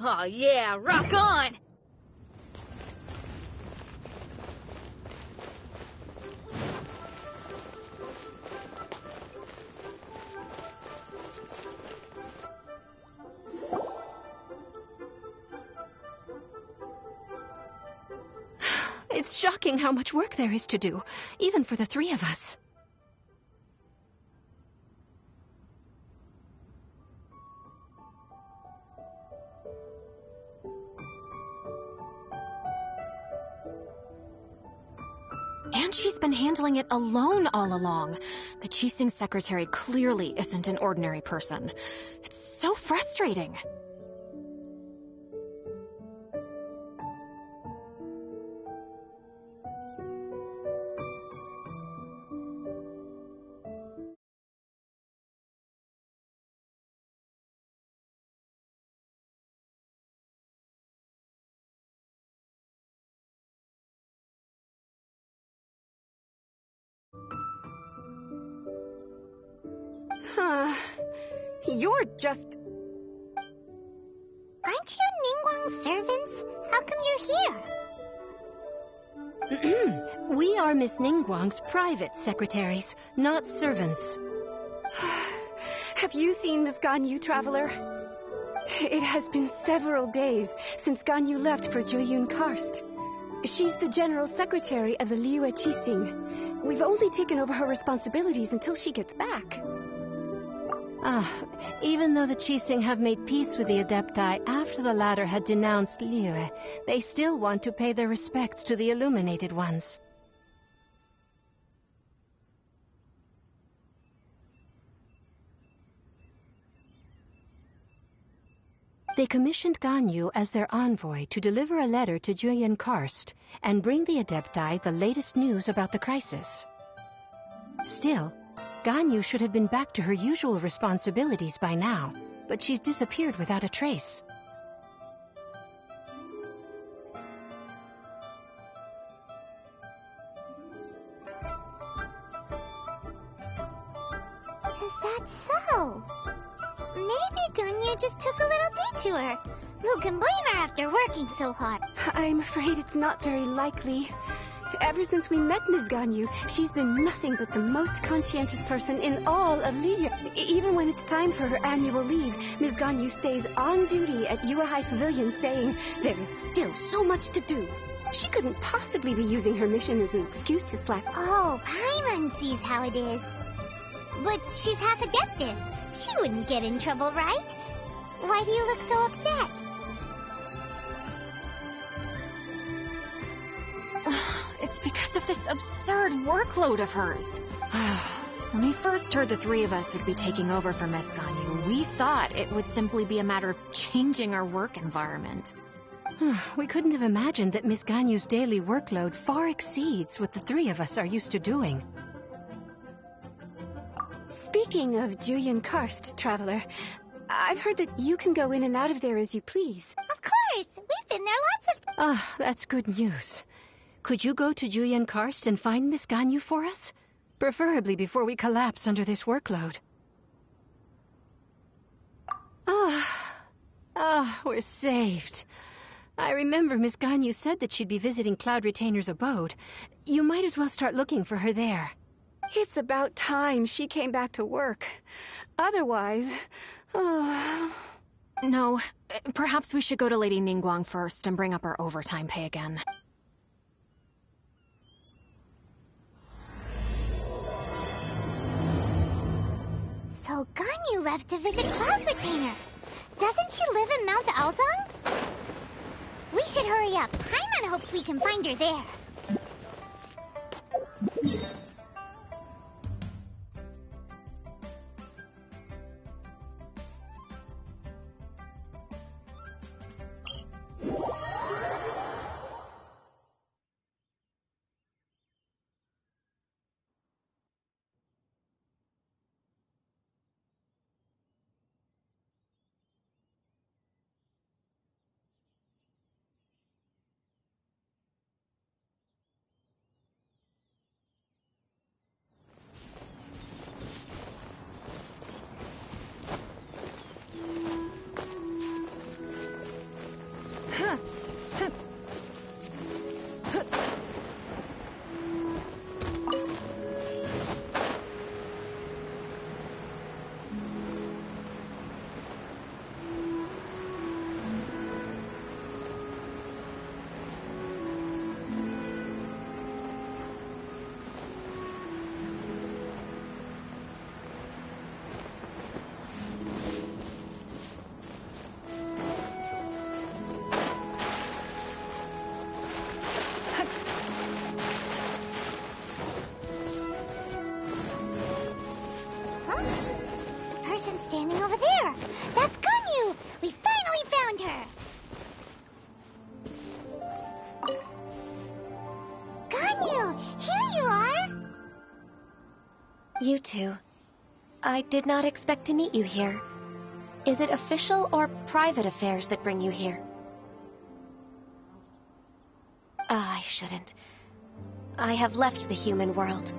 Oh yeah, rock on! It's shocking how much work there is to do, even for the three of us. And she's been handling it alone all along. The Qixing secretary clearly isn't an ordinary person. It's so frustrating. You're just... Aren't you Ningguang's servants? How come you're here? We are Miss Ningguang's private secretaries, not servants. Have you seen Miss Ganyu, Traveler? It has been several days since Ganyu left for Jueyun Karst. She's the general secretary of the Liyue Qixing. We've only taken over her responsibilities until she gets back. Even though the Qixing have made peace with the Adepti after the latter had denounced Liyue, they still want to pay their respects to the Illuminated Ones. They commissioned Ganyu as their envoy to deliver a letter to Jueyun Karst and bring the Adepti the latest news about the crisis. Still, Ganyu should have been back to her usual responsibilities by now, but she's disappeared without a trace. Is that so? Maybe Ganyu just took a little detour. Who can blame her after working so hard? I'm afraid it's not very likely. Ever since we met Ms. Ganyu, she's been nothing but the most conscientious person in all of Liyue. Even when it's time for her annual leave, Ms. Ganyu stays on duty at Yuehai Pavilion saying there is still so much to do. She couldn't possibly be using her mission as an excuse to slack. Oh, Paimon sees how it is. But she's half Adeptus. She wouldn't get in trouble, right? Why do you look so upset? It's because of this absurd workload of hers. When we first heard the three of us would be taking over for Miss Ganyu, we thought it would simply be a matter of changing our work environment. We couldn't have imagined that Miss Ganyu's daily workload far exceeds what the three of us are used to doing. Speaking of Jueyun Karst, Traveler, I've heard that you can go in and out of there as you please. Of course! We've been there lots of... That's good news. Could you go to Jueyun Karst and find Miss Ganyu for us? Preferably before we collapse under this workload. We're saved. I remember Miss Ganyu said that she'd be visiting Cloud Retainer's abode. You might as well start looking for her there. It's about time she came back to work. Otherwise... No, perhaps we should go to Lady Ningguang first and bring up our overtime pay again. So Ganyu left to visit Cloud Retainer. Doesn't she live in Mount Aozong? We should hurry up. Paimon hopes we can find her there. You two. I did not expect to meet you here. Is it official or private affairs that bring you here? I shouldn't. I have left the human world.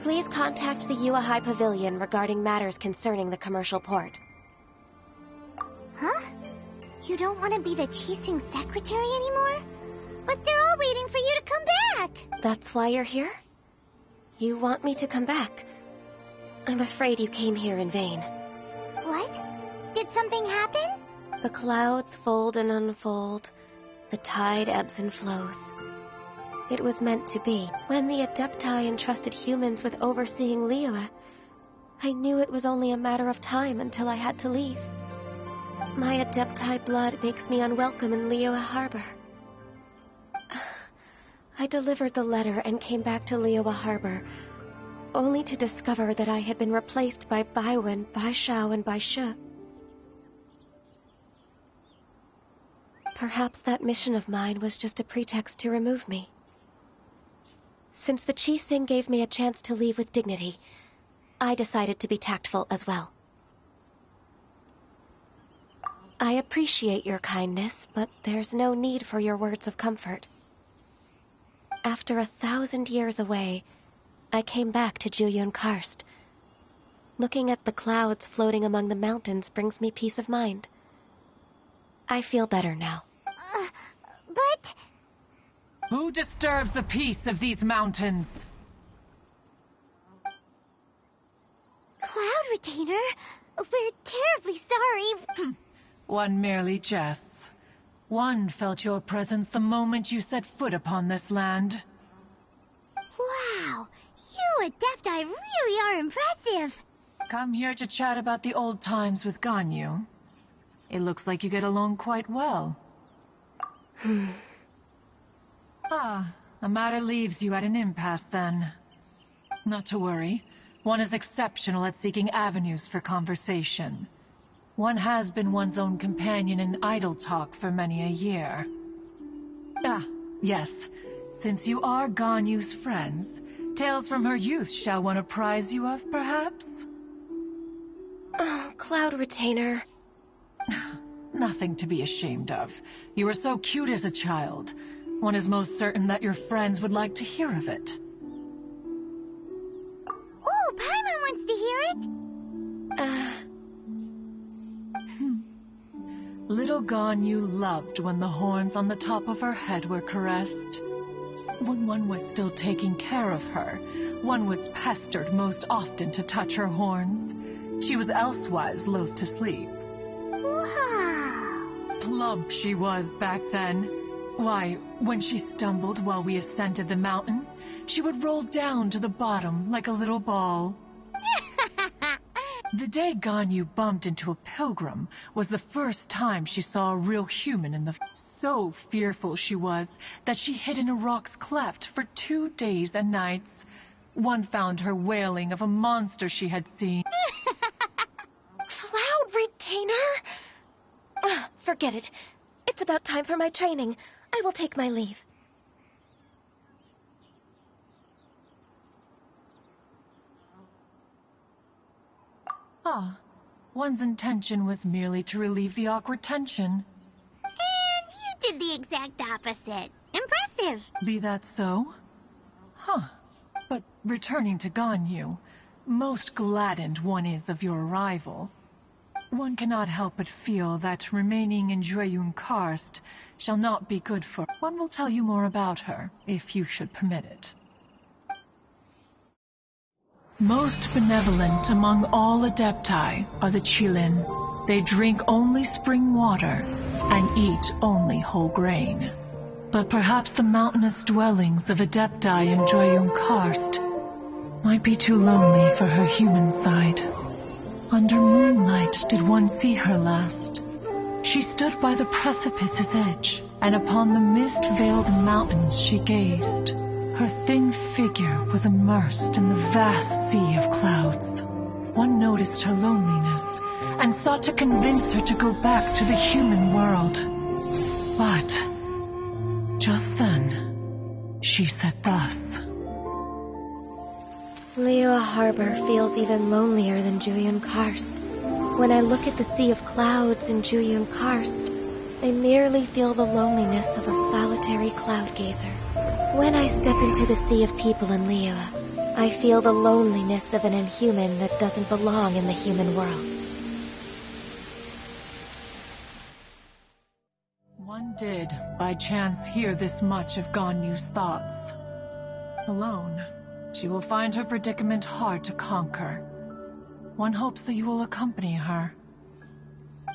Please contact the Yua High Pavilion regarding matters concerning the commercial port. Huh? You don't want to be the Qixing secretary anymore? But they're all waiting for you to come back! That's why you're here? You want me to come back? I'm afraid you came here in vain. What? Did something happen? The clouds fold and unfold. The tide ebbs and flows. It was meant to be. When the Adepti entrusted humans with overseeing Liyue, I knew it was only a matter of time until I had to leave. My Adepti blood makes me unwelcome in Liyue Harbor. I delivered the letter and came back to Liyue Harbor, only to discover that I had been replaced by Baiwen, Baishao, and Baishu. Perhaps that mission of mine was just a pretext to remove me. Since the Qixing gave me a chance to leave with dignity, I decided to be tactful as well. I appreciate your kindness, but there's no need for your words of comfort. After 1,000 years away, I came back to Juyun Karst. Looking at the clouds floating among the mountains brings me peace of mind. I feel better now. But... Who disturbs the peace of these mountains? Cloud Retainer, we're terribly sorry. One merely jests. One felt your presence the moment you set foot upon this land. Wow, you Adepti really are impressive. Come here to chat about the old times with Ganyu. It looks like you get along quite well. A matter leaves you at an impasse then. Not to worry. One is exceptional at seeking avenues for conversation. One has been one's own companion in idle talk for many a year. Yes. Since you are Ganyu's friends, tales from her youth shall one apprise you of, perhaps? Oh, Cloud Retainer. Nothing to be ashamed of. You were so cute as a child. One is most certain that your friends would like to hear of it. Oh, Paimon wants to hear it. Little Ganyu loved when the horns on the top of her head were caressed. When one was still taking care of her, one was pestered most often to touch her horns. She was elsewise loath to sleep. Wow. Plump she was back then. Why, when she stumbled while we ascended the mountain, she would roll down to the bottom like a little ball. The day Ganyu bumped into a pilgrim was the first time she saw a real human in the... So fearful she was that she hid in a rock's cleft for 2 days and nights. One found her wailing of a monster she had seen. Cloud Retainer? Forget it. It's about time for my training. I will take my leave. One's intention was merely to relieve the awkward tension. And you did the exact opposite. Impressive. Be that so? But returning to Ganyu, most gladdened one is of your arrival. One cannot help but feel that remaining in Juyun Karst shall not be good for... One will tell you more about her, if you should permit it. Most benevolent among all Adepti are the Qilin. They drink only spring water and eat only whole grain. But perhaps the mountainous dwellings of Adepti in Juyun Karst might be too lonely for her human side. Under moonlight did one see her last. She stood by the precipice's edge, and upon the mist-veiled mountains she gazed. Her thin figure was immersed in the vast sea of clouds. One noticed her loneliness, and sought to convince her to go back to the human world. But just then, she said thus. Liyue Harbor feels even lonelier than Juyun Karst. When I look at the sea of clouds in Juyun Karst, I merely feel the loneliness of a solitary cloud gazer. When I step into the sea of people in Liyue, I feel the loneliness of an inhuman that doesn't belong in the human world. One did, by chance, hear this much of Ganyu's thoughts. Alone, she will find her predicament hard to conquer. One hopes that you will accompany her.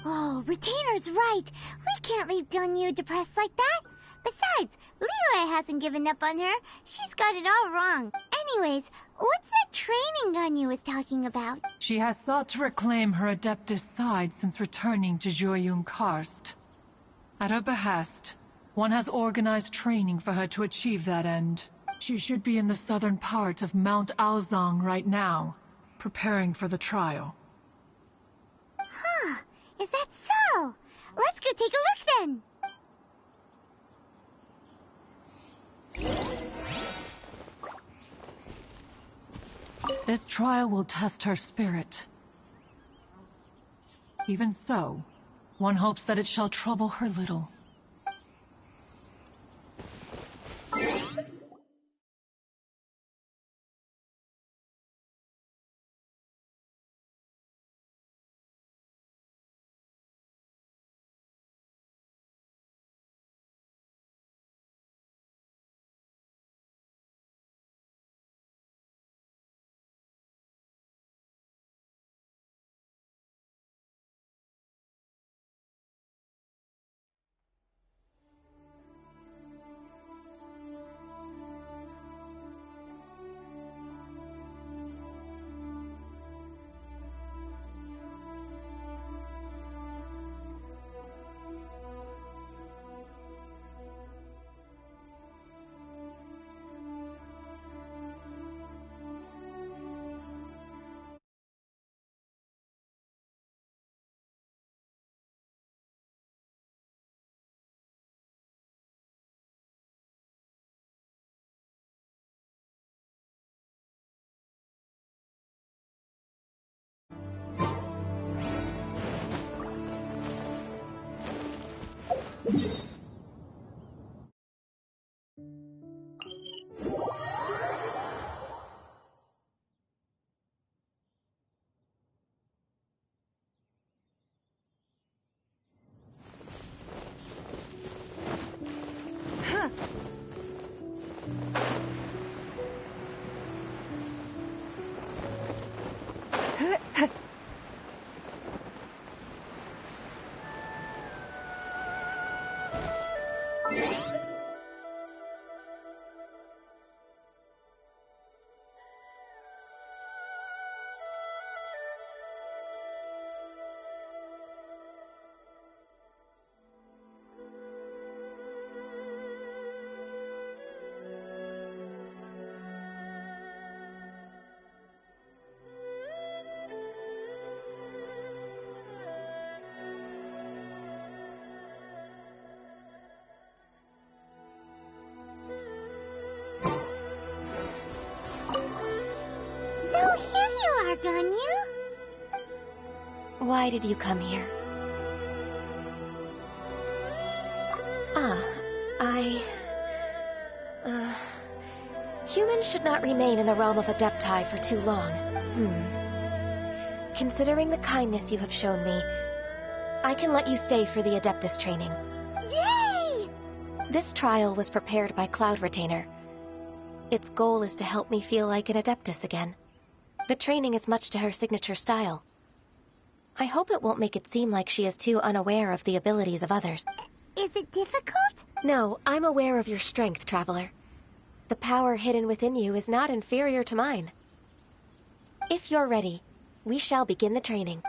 Oh, Retainer's right. We can't leave Ganyu depressed like that. Besides, Liyue hasn't given up on her. She's got it all wrong. Anyways, what's that training Ganyu was talking about? She has sought to reclaim her Adeptus side since returning to Juyun Karst. At her behest, one has organized training for her to achieve that end. She should be in the southern part of Mount Aozang right now, preparing for the trial. Huh, is that so? Let's go take a look then. This trial will test her spirit. Even so, one hopes that it shall trouble her little. Ganyu? Why did you come here? Humans should not remain in the realm of Adepti for too long. Considering the kindness you have shown me, I can let you stay for the Adeptus training. Yay! This trial was prepared by Cloud Retainer. Its goal is to help me feel like an Adeptus again. The training is much to her signature style. I hope it won't make it seem like she is too unaware of the abilities of others. Is it difficult? No, I'm aware of your strength, Traveler. The power hidden within you is not inferior to mine. If you're ready, we shall begin the training.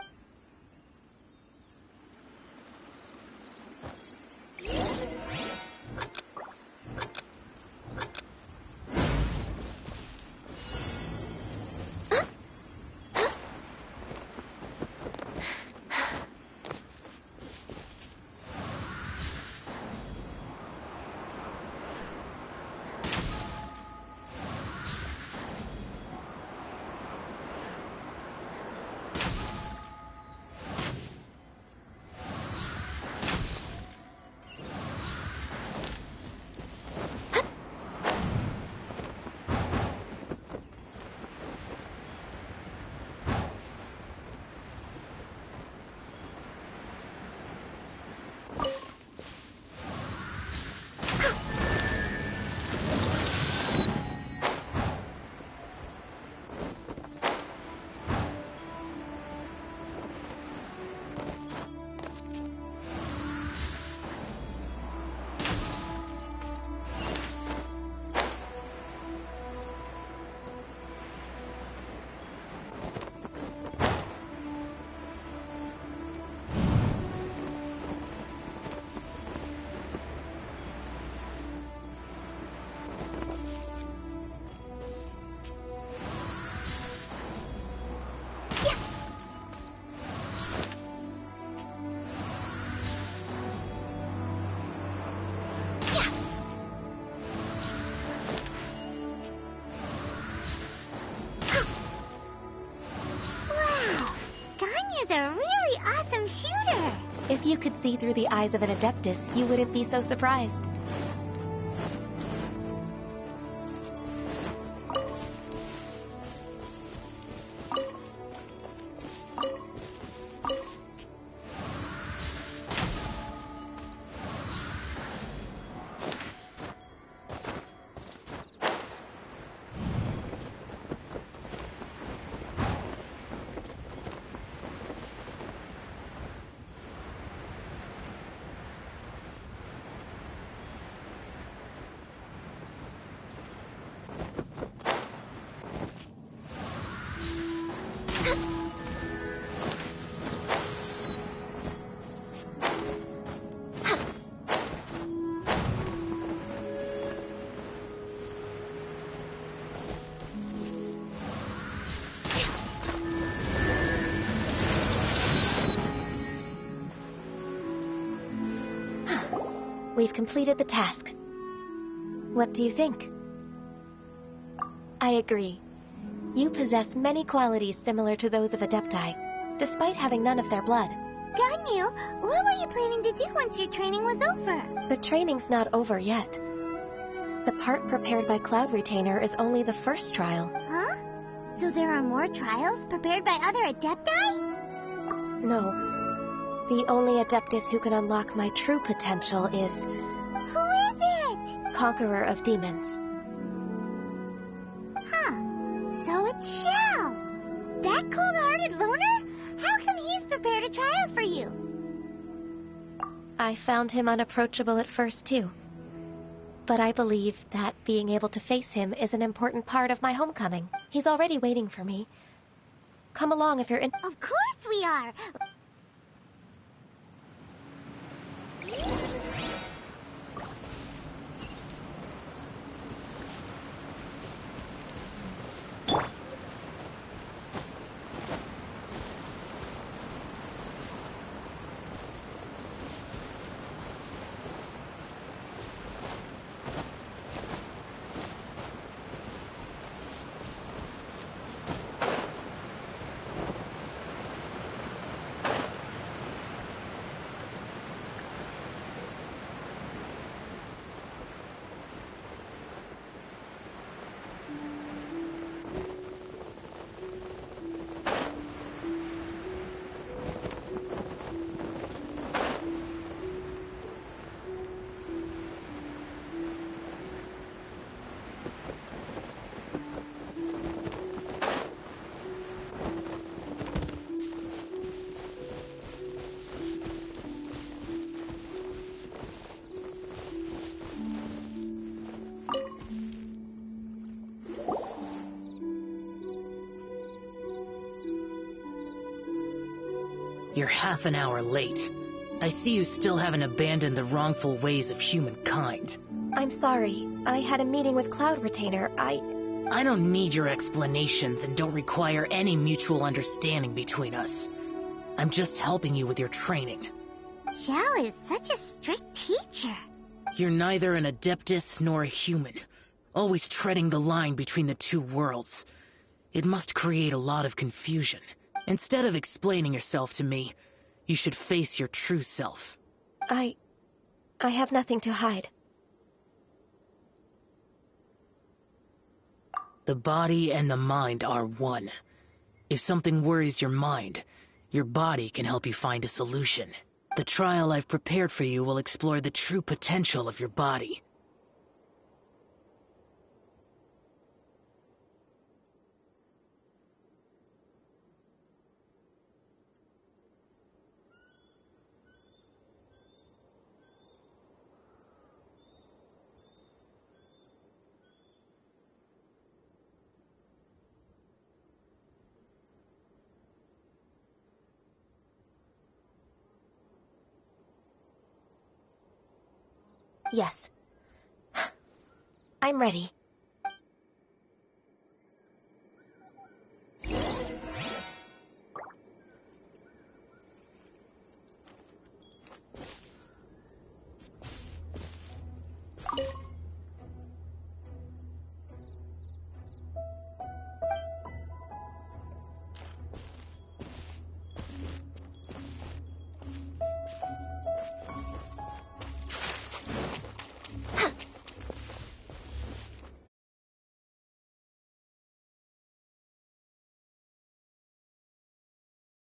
If you could see through the eyes of an Adeptus, you wouldn't be so surprised. We've completed the task. What do you think? I agree. You possess many qualities similar to those of Adepti, despite having none of their blood. Ganyu, what were you planning to do once your training was over? The training's not over yet. The part prepared by Cloud Retainer is only the first trial. Huh? So there are more trials prepared by other Adepti? No. The only Adeptus who can unlock my true potential is... Who is it? Conqueror of Demons. Huh. So it's Xiao. That cold-hearted loner? How come he's prepared a trial for you? I found him unapproachable at first, too. But I believe that being able to face him is an important part of my homecoming. He's already waiting for me. Come along if you're in... Of course we are! You're half an hour late. I see you still haven't abandoned the wrongful ways of humankind. I'm sorry. I had a meeting with Cloud Retainer. I don't need your explanations and don't require any mutual understanding between us. I'm just helping you with your training. Xiao is such a strict teacher. You're neither an Adeptus nor a human, always treading the line between the two worlds. It must create a lot of confusion. Instead of explaining yourself to me, you should face your true self. I have nothing to hide. The body and the mind are one. If something worries your mind, your body can help you find a solution. The trial I've prepared for you will explore the true potential of your body. Yes. I'm ready.